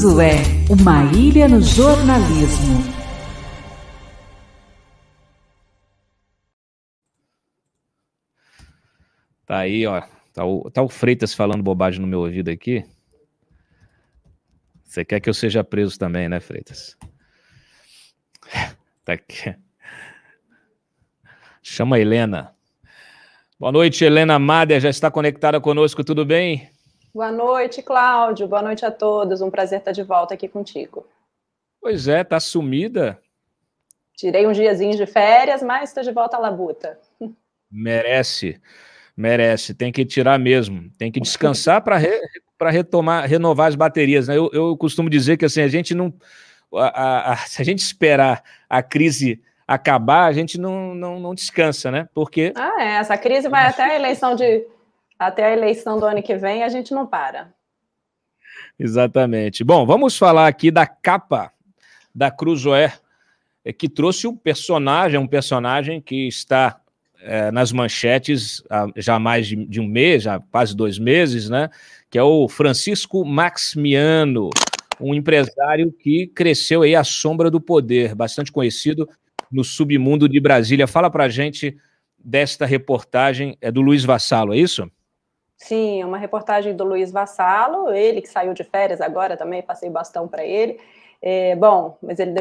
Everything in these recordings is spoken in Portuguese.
Cruzoé, uma ilha no jornalismo. Tá aí, ó. Tá o Freitas falando bobagem no meu ouvido aqui. Você quer que eu seja preso também, né, Freitas? Tá aqui. Chama a Helena. Boa noite, Helena Mader, já está conectada conosco, tudo bem? Boa noite, Cláudio. Boa noite a todos. Um prazer estar de volta aqui contigo. Pois é, tá sumida. Tirei uns diazinhos de férias, mas estou de volta à labuta. Merece, merece. Tem que tirar mesmo. Tem que descansar para renovar as baterias, né? Eu costumo dizer que assim, a gente não... se a gente esperar a crise acabar, a gente não descansa, né? Porque... essa crise vai até a eleição do ano que vem, a gente não para. Exatamente. Bom, vamos falar aqui da capa da Cruzoé, que trouxe um personagem que está nas manchetes há já mais de um mês, já quase 2 meses, né? Que é o Francisco Maximiano, um empresário que cresceu aí à sombra do poder, bastante conhecido no submundo de Brasília. Fala pra gente desta reportagem, é do Luiz Vassalo, é isso? Sim, é uma reportagem do Luiz Vassalo, ele que saiu de férias agora também, passei bastão para ele. Mas ele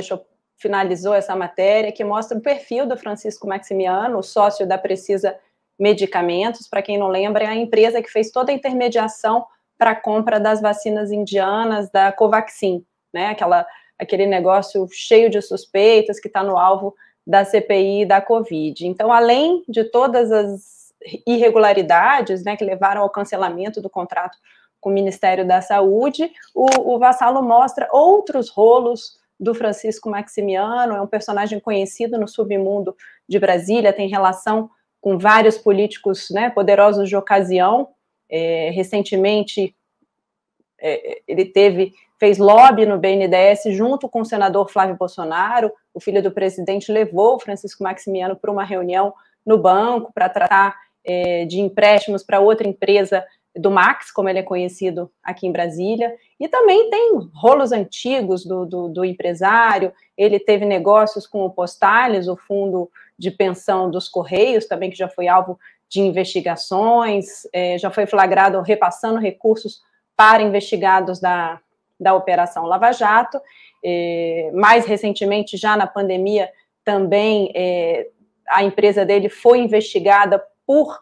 finalizou essa matéria que mostra o perfil do Francisco Maximiano, o sócio da Precisa Medicamentos. Para quem não lembra, é a empresa que fez toda a intermediação para a compra das vacinas indianas da Covaxin, né? Aquele negócio cheio de suspeitas que está no alvo da CPI da Covid. Então, além de todas as irregularidades, né, que levaram ao cancelamento do contrato com o Ministério da Saúde, o Vassalo mostra outros rolos do Francisco Maximiano. É um personagem conhecido no submundo de Brasília, tem relação com vários políticos, né, poderosos de ocasião. Recentemente, ele fez lobby no BNDES junto com o senador Flávio Bolsonaro. O filho do presidente levou o Francisco Maximiano para uma reunião no banco para tratar de empréstimos para outra empresa do Max, como ele é conhecido aqui em Brasília. E também tem rolos antigos do empresário. Ele teve negócios com o Postales, o fundo de pensão dos Correios, também que já foi alvo de investigações, já foi flagrado repassando recursos para investigados da Operação Lava Jato. Mais recentemente, já na pandemia, também a empresa dele foi investigada por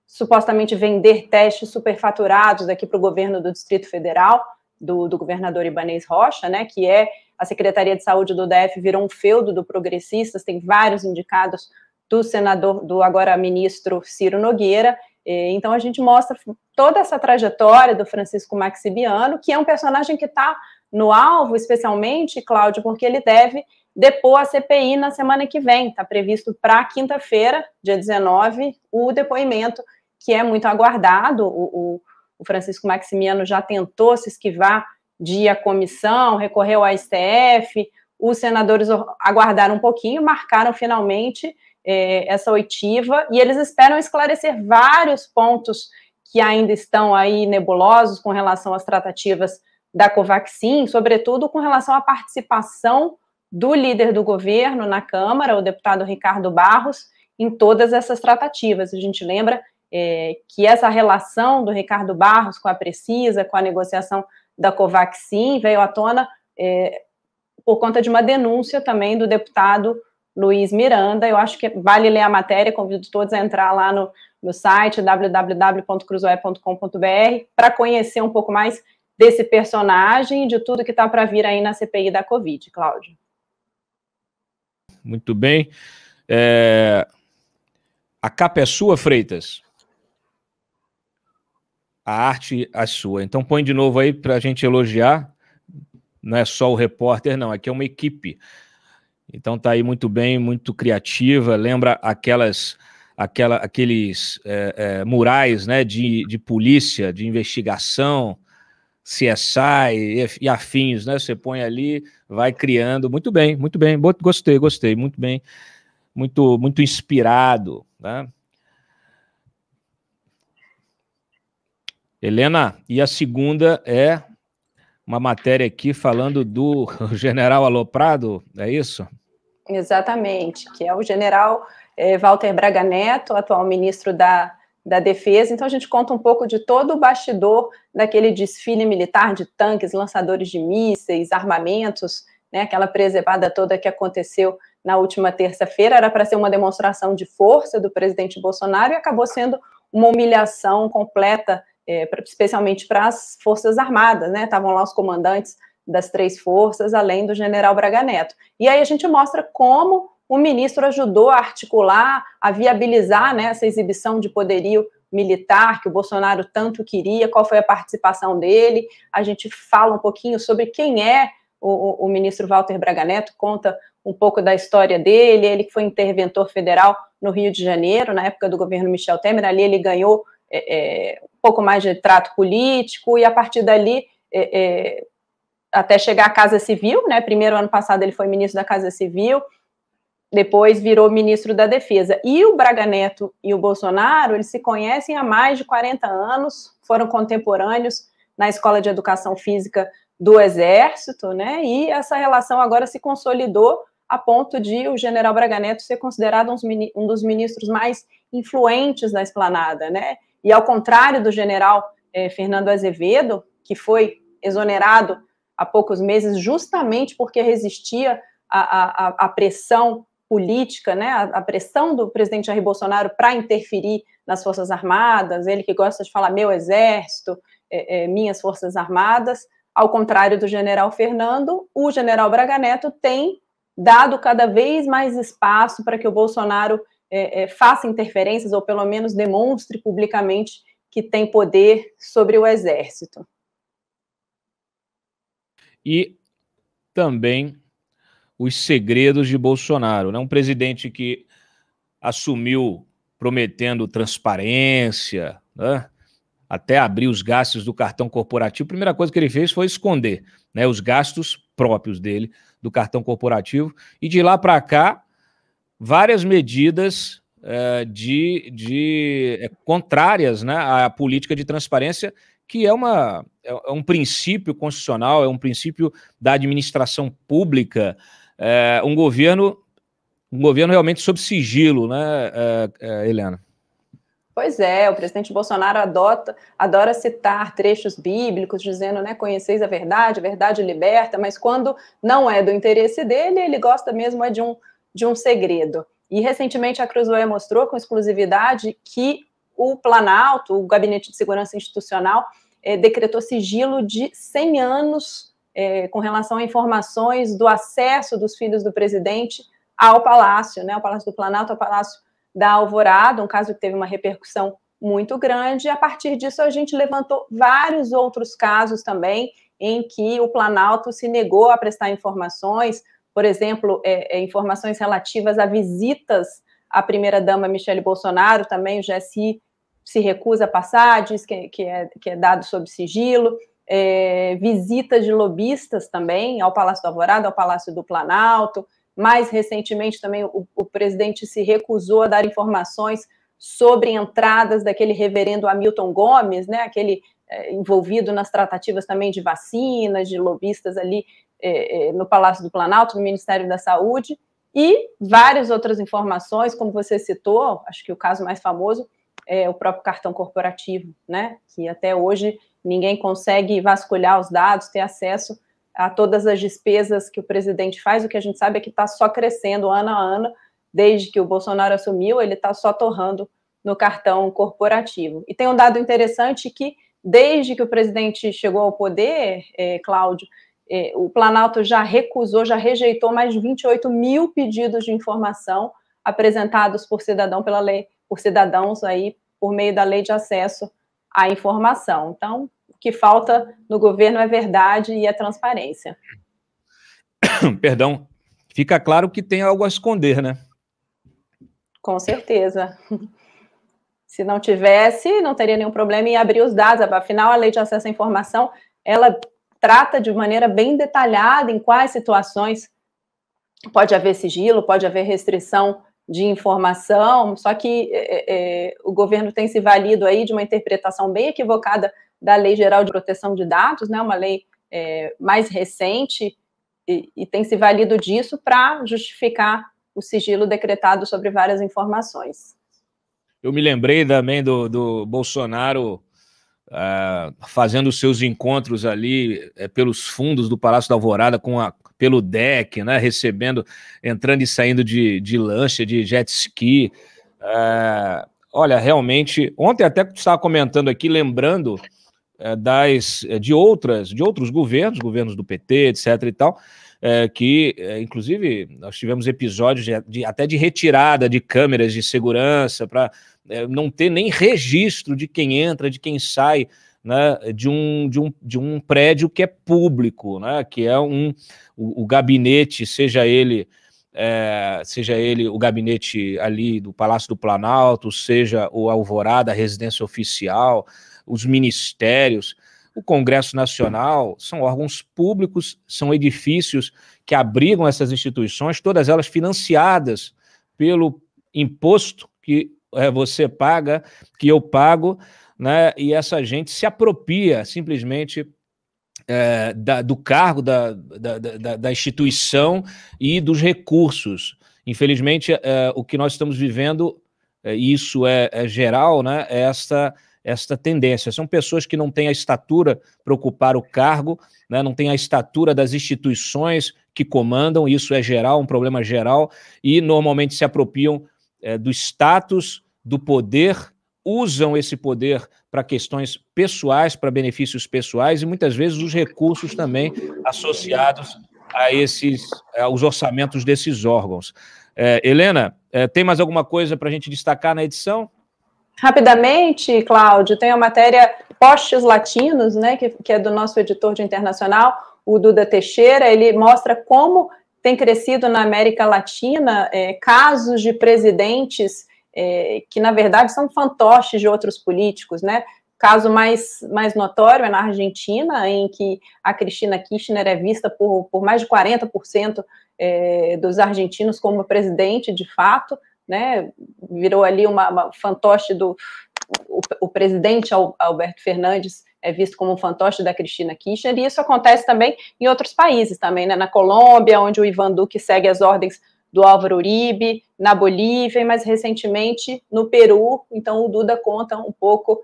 supostamente vender testes superfaturados aqui para o governo do Distrito Federal, do governador Ibanez Rocha, né, que é a Secretaria de Saúde do DF virou um feudo do Progressistas, tem vários indicados do senador, do agora ministro Ciro Nogueira. Então a gente mostra toda essa trajetória do Francisco Maximiano, que é um personagem que está no alvo, especialmente, Cláudio, porque ele deve depor a CPI na semana que vem. Está previsto para quinta-feira, dia 19, o depoimento, que é muito aguardado. O Francisco Maximiano já tentou se esquivar de ir à comissão, recorreu ao STF, os senadores aguardaram um pouquinho, marcaram finalmente essa oitiva, e eles esperam esclarecer vários pontos que ainda estão aí nebulosos com relação às tratativas da Covaxin, sobretudo com relação à participação do líder do governo na Câmara, o deputado Ricardo Barros, em todas essas tratativas. A gente lembra que essa relação do Ricardo Barros com a Precisa, com a negociação da Covaxin, veio à tona por conta de uma denúncia também do deputado Luiz Miranda. Eu acho que vale ler a matéria, convido todos a entrar lá no site www.cruzoé.com.br para conhecer um pouco mais desse personagem e de tudo que está para vir aí na CPI da Covid, Cláudio. Muito bem. A capa é sua, Freitas? A arte é sua. Então põe de novo aí para a gente elogiar. Não é só o repórter, não. Aqui é uma equipe. Então tá aí muito bem, muito criativa. Lembra aqueles murais, né, de polícia, de investigação, CSI e afins, né? Você põe ali, vai criando. Muito bem, muito bem. Gostei, muito bem. Muito inspirado, né? Helena, e a segunda é uma matéria aqui falando do general Aloprado, é isso? Exatamente, que é o general Walter Braga Neto, atual ministro da Defesa. Então, a gente conta um pouco de todo o bastidor daquele desfile militar de tanques, lançadores de mísseis, armamentos, né, aquela presepada toda que aconteceu na última terça-feira. Era para ser uma demonstração de força do presidente Bolsonaro e acabou sendo uma humilhação completa, especialmente para as Forças Armadas, né? Estavam lá os comandantes das 3 forças, além do general Braga Neto. E aí a gente mostra como o ministro ajudou a articular, a viabilizar, né, essa exibição de poderio militar que o Bolsonaro tanto queria, qual foi a participação dele. A gente fala um pouquinho sobre quem é o ministro Walter Braga Neto, conta um pouco da história dele. Ele foi interventor federal no Rio de Janeiro, na época do governo Michel Temer. Ali ele ganhou um pouco mais de trato político, e a partir dali até chegar à Casa Civil, né? Primeiro, ano passado, ele foi ministro da Casa Civil, depois virou ministro da Defesa. E o Braga Neto e o Bolsonaro, eles se conhecem há mais de 40 anos, foram contemporâneos na Escola de Educação Física do Exército, né? E essa relação agora se consolidou a ponto de o general Braga Neto ser considerado um dos ministros mais influentes da esplanada, né? E ao contrário do general Fernando Azevedo, que foi exonerado há poucos meses, justamente porque resistia à pressão política, né, a pressão do presidente Jair Bolsonaro para interferir nas Forças Armadas, ele que gosta de falar meu exército, minhas Forças Armadas. Ao contrário do general Fernando, o general Braga Neto tem dado cada vez mais espaço para que o Bolsonaro faça interferências, ou pelo menos demonstre publicamente que tem poder sobre o exército. E também os segredos de Bolsonaro, né? Um presidente que assumiu prometendo transparência, né? Até abrir os gastos do cartão corporativo. A primeira coisa que ele fez foi esconder, né, os gastos próprios dele do cartão corporativo, e de lá para cá, várias medidas contrárias, né, à política de transparência, que é um princípio constitucional, é um princípio da administração pública, um governo realmente sob sigilo, né, Helena? Pois é, o presidente Bolsonaro adora citar trechos bíblicos, dizendo, né, conheceis a verdade liberta, mas quando não é do interesse dele, ele gosta mesmo de um segredo. E recentemente a Cruzoé mostrou com exclusividade que o Planalto, o Gabinete de Segurança Institucional, decretou sigilo de 100 anos com relação a informações do acesso dos filhos do presidente ao Palácio, né, ao Palácio do Planalto, ao Palácio da Alvorada, um caso que teve uma repercussão muito grande. E a partir disso a gente levantou vários outros casos também em que o Planalto se negou a prestar informações, por exemplo, informações relativas a visitas à primeira-dama Michele Bolsonaro. Também o GSI se recusa a passar, diz que é dado sob sigilo, visitas de lobistas também ao Palácio da Alvorada, ao Palácio do Planalto. Mais recentemente também o presidente se recusou a dar informações sobre entradas daquele reverendo Hamilton Gomes, né, aquele envolvido nas tratativas também de vacinas, de lobistas ali no Palácio do Planalto, no Ministério da Saúde, e várias outras informações, como você citou. Acho que o caso mais famoso é o próprio cartão corporativo, né, que até hoje ninguém consegue vasculhar os dados, ter acesso a todas as despesas que o presidente faz. O que a gente sabe é que está só crescendo ano a ano, desde que o Bolsonaro assumiu, ele está só torrando no cartão corporativo. E tem um dado interessante que, desde que o presidente chegou ao poder, Cláudio, o Planalto já rejeitou mais de 28 mil pedidos de informação apresentados por cidadãos aí, por meio da Lei de Acesso à Informação. Então, o que falta no governo é verdade e é transparência. Perdão, fica claro que tem algo a esconder, né? Com certeza. Se não tivesse, não teria nenhum problema em abrir os dados. Afinal, a Lei de Acesso à Informação, ela trata de maneira bem detalhada em quais situações pode haver sigilo, pode haver restrição de informação, só que o governo tem se valido aí de uma interpretação bem equivocada da Lei Geral de Proteção de Dados, né, uma lei mais recente e tem se valido disso para justificar o sigilo decretado sobre várias informações. Eu me lembrei também do Bolsonaro fazendo seus encontros ali pelos fundos do Palácio da Alvorada pelo deck, né, entrando e saindo de lancha, de jet ski. Olha, realmente, ontem até estava comentando aqui, lembrando de outros governos do PT, etc. e tal, que, inclusive, nós tivemos episódios até de retirada de câmeras de segurança para não ter nem registro de quem entra, de quem sai, né, de um prédio que é público, né, que é o gabinete, seja ele o gabinete ali do Palácio do Planalto, seja o Alvorada, a residência oficial, os ministérios, o Congresso Nacional, são órgãos públicos, são edifícios que abrigam essas instituições, todas elas financiadas pelo imposto que você paga, que eu pago, né? E essa gente se apropria simplesmente do cargo da instituição e dos recursos. Infelizmente, o que nós estamos vivendo, isso é geral, né? Esta tendência. São pessoas que não têm a estatura para ocupar o cargo, né? Não têm a estatura das instituições que comandam, isso é geral, um problema geral, e normalmente se apropriam do status, do poder, usam esse poder para questões pessoais, para benefícios pessoais, e muitas vezes os recursos também associados aos orçamentos desses órgãos. Helena, tem mais alguma coisa para a gente destacar na edição? Rapidamente, Cláudio, tem a matéria Postes Latinos, né, que é do nosso editor de internacional, o Duda Teixeira. Ele mostra como tem crescido na América Latina casos de presidentes que, na verdade, são fantoches de outros políticos, né? O caso mais notório é na Argentina, em que a Cristina Kirchner é vista por mais de 40% dos argentinos como presidente, de fato, né? Virou ali uma fantoche o presidente Alberto Fernandes é visto como um fantoche da Cristina Kirchner, e isso acontece também em outros países também, né? Na Colômbia, onde o Ivan Duque segue as ordens do Álvaro Uribe, na Bolívia e mais recentemente no Peru. Então o Duda conta um pouco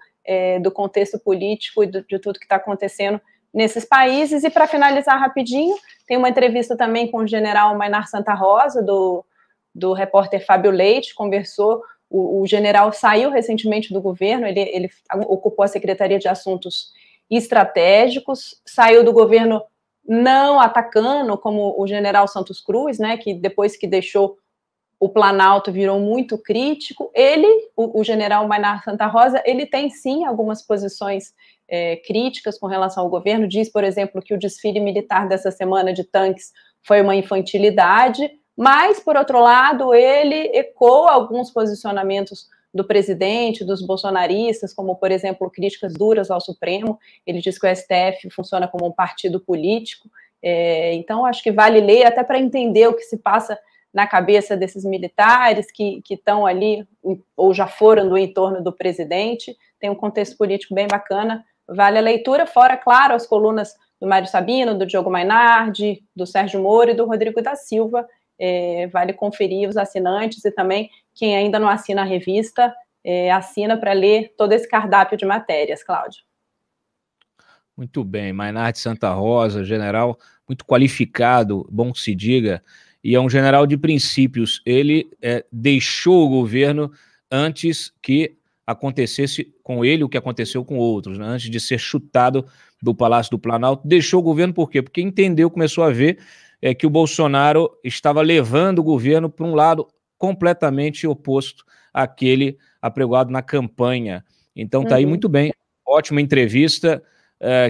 do contexto político e de tudo que está acontecendo nesses países. E para finalizar rapidinho, tem uma entrevista também com o general Maynard Santa Rosa, do repórter Fábio Leite, conversou. O general saiu recentemente do governo, ele ocupou a Secretaria de Assuntos Estratégicos, saiu do governo não atacando, como o general Santos Cruz, né, que depois que deixou o Planalto virou muito crítico. O general Maynard Santa Rosa, ele tem sim algumas posições críticas com relação ao governo, diz, por exemplo, que o desfile militar dessa semana de tanques foi uma infantilidade, mas, por outro lado, ele ecoa alguns posicionamentos do presidente, dos bolsonaristas, como, por exemplo, críticas duras ao Supremo. Ele diz que o STF funciona como um partido político. Então, acho que vale ler até para entender o que se passa na cabeça desses militares que estão ali, ou já foram do entorno do presidente. Tem um contexto político bem bacana, vale a leitura, fora, claro, as colunas do Mário Sabino, do Diogo Mainardi, do Sérgio Moro e do Rodrigo da Silva. Vale conferir os assinantes e também quem ainda não assina a revista, assina para ler todo esse cardápio de matérias, Cláudio. Muito bem, Maynard Santa Rosa, general muito qualificado, bom que se diga, e é um general de princípios. Ele deixou o governo antes que acontecesse com ele o que aconteceu com outros, né? Antes de ser chutado do Palácio do Planalto, deixou o governo por quê? Porque entendeu, começou a ver que o Bolsonaro estava levando o governo para um lado completamente oposto àquele apregoado na campanha. Então tá aí muito bem, ótima entrevista.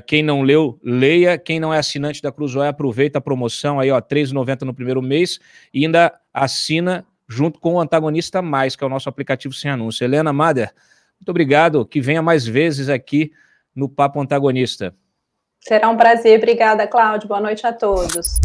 Quem não leu, leia. Quem não é assinante da Cruzoé, aproveita a promoção aí, ó, R$ 3,90 no primeiro mês e ainda assina junto com o Antagonista Mais, que é o nosso aplicativo sem anúncio. Helena Mader, muito obrigado, que venha mais vezes aqui no Papo Antagonista. Será um prazer, obrigada, Cláudio, boa noite a todos.